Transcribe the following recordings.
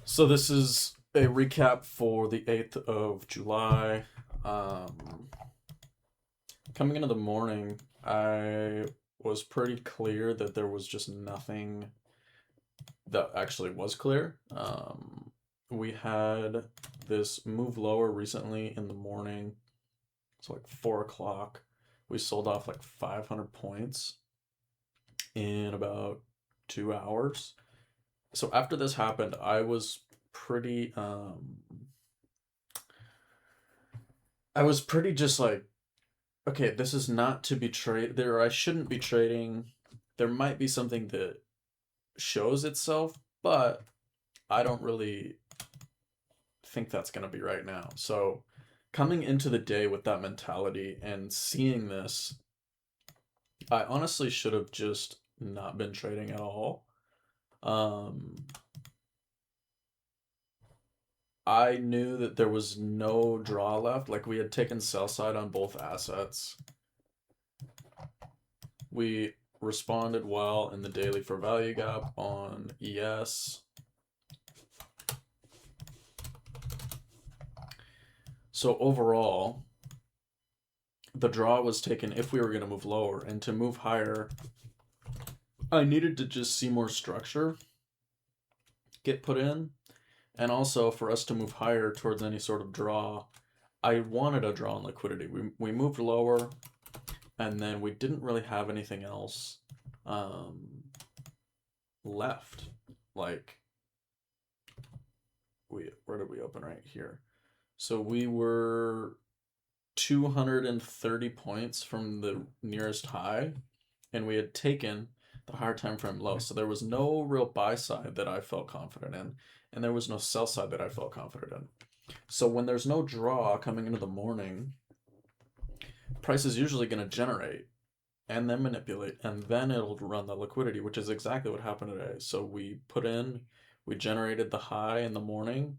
So this is a recap for the 8th of July. Um, Coming into the morning, I was pretty clear that there was just nothing that actually was clear. We had this move lower recently in the morning. It's like 4 o'clock. We sold off like 500 points in about 2 hours. So after this happened, I was pretty I was pretty just like, okay, this is not to be trade there. I shouldn't be trading. There might be something that shows itself, but I don't really think that's going to be right now. So, coming into the day with that mentality and seeing this, I honestly should have just not been trading at all. Um, I knew that there was no draw left. Like we had taken sell side on both assets. We responded well in the daily for value gap on ES. So overall, the draw was taken if we were going to move lower, and to move higher, I needed to just see more structure get put in, and also for us to move higher towards any sort of draw, I wanted a draw on liquidity. We moved lower, and then we didn't really have anything else um, left. Like where did we open right here? So we were 230 points from the nearest high, and we had taken the higher time frame low. So there was no real buy side that I felt confident in, and there was no sell side that I felt confident in. So when there's no draw coming into the morning, price is usually going to generate and then manipulate, and then it'll run the liquidity, which is exactly what happened today. So we generated the high in the morning,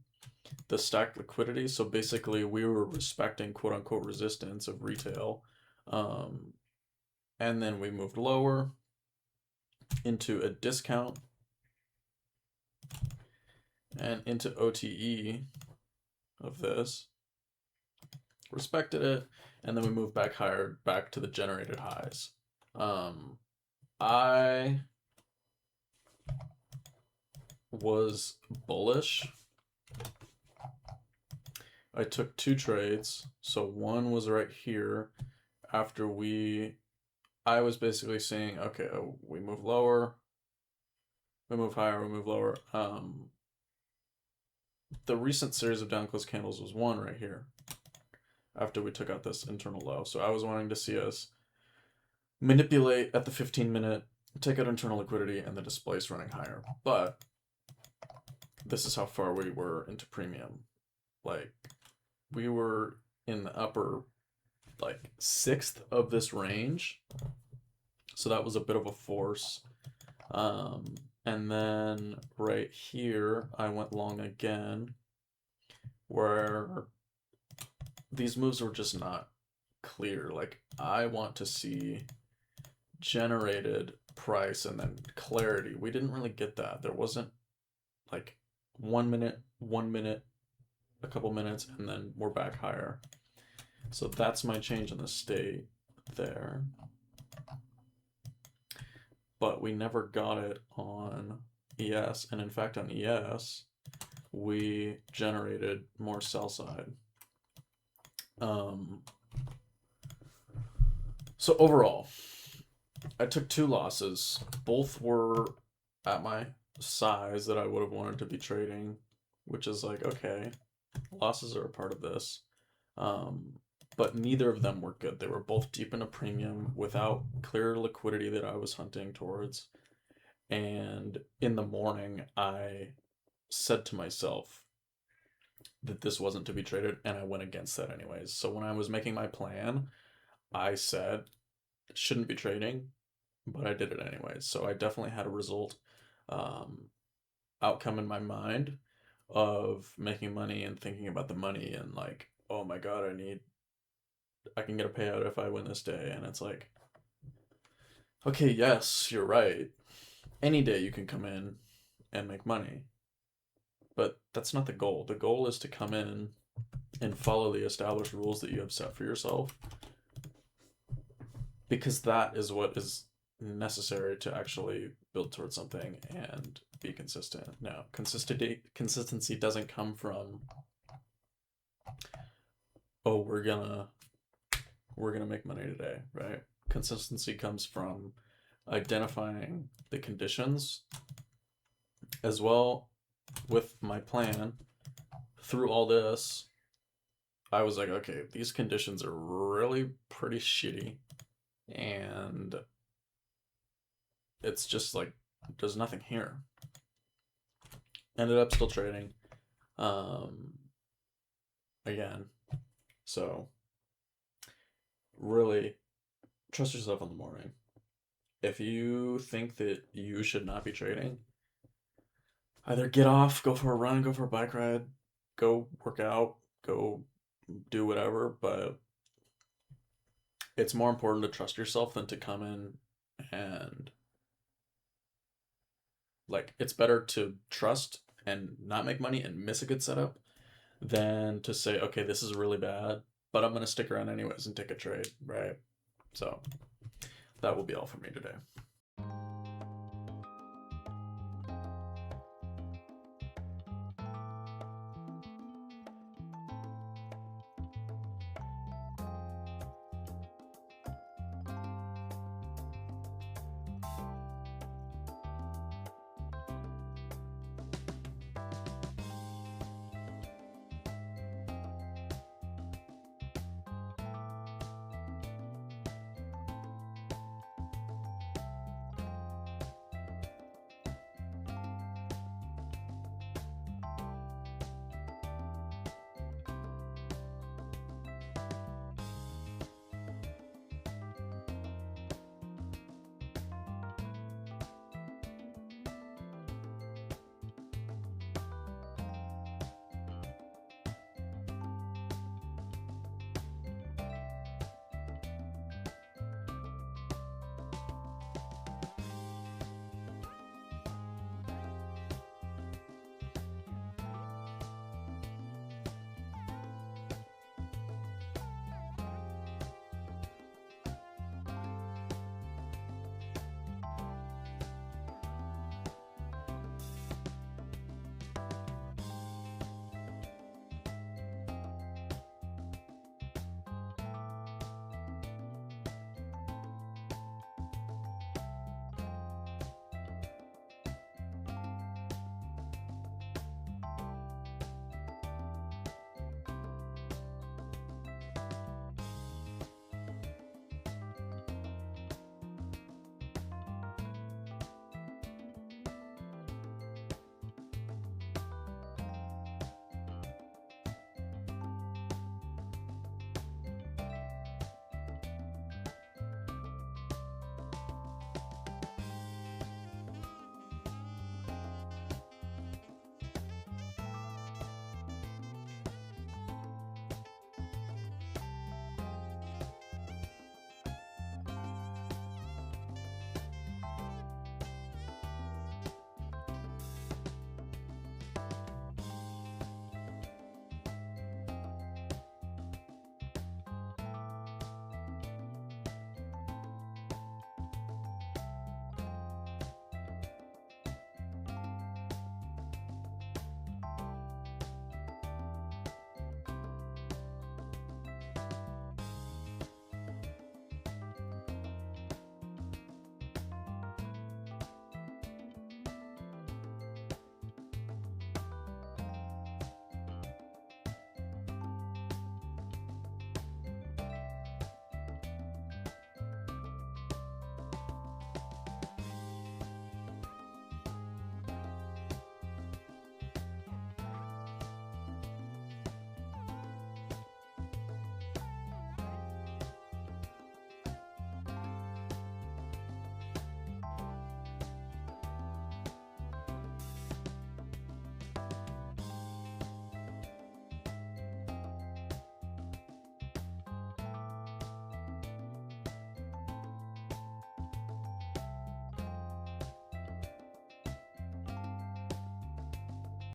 the stacked liquidity. So basically, we were respecting quote unquote resistance of retail. Um, and then we moved lower into a discount and into OTE of this, respected it, and then we moved back higher, back to the generated highs. Um, I was bullish. I took two trades. So one was right here after I was basically saying, okay, we move lower, we move higher, we move lower. The recent series of down close candles was one right here after we took out this internal low. So I was wanting to see us manipulate at the 15-minute, take out internal liquidity, and the displace running higher. But this is how far we were into premium. Like we were in the upper like sixth of this range. So that was a bit of a force. And then right here, I went long again, where these moves were just not clear. Like, I want to see generated price and then clarity. We didn't really get that. There wasn't like 1 minute, 1 minute, a couple minutes, and then we're back higher. So that's my change in the state there. But we never got it on ES. And in fact, on ES, we generated more sell side. Um, so overall, I took two losses. Both were at my size that I would have wanted to be trading, which is like, okay, losses are a part of this. Um, but neither of them were good. They were both deep in a premium without clear liquidity that I was hunting towards. And in the morning, I said to myself that this wasn't to be traded, and I went against that anyways. So when I was making my plan, I said it shouldn't be trading, but I did it anyways. So I definitely had a result um, outcome in my mind of making money and thinking about the money and like, oh my god, I can get a payout if I win this day. And it's like, okay, yes, you're right. Any day you can come in and make money. But that's not the goal. The goal is to come in and follow the established rules that you have set for yourself, because that is what is necessary to actually build towards something and be consistent. Now, consistency doesn't come from, oh, we're gonna make money today, right? Consistency comes from identifying the conditions as well. With my plan through all this, I was like, okay, these conditions are really pretty shitty, and it's just like there's nothing here. Ended up still trading again. So really trust yourself in the morning. If you think that you should not be trading, either get off, go for a run, go for a bike ride, go work out, go do whatever, but it's more important to trust yourself than to come in and, like, it's better to trust and not make money and miss a good setup than to say, okay, this is really bad, but I'm going to stick around anyways and take a trade, right? So that will be all for me today.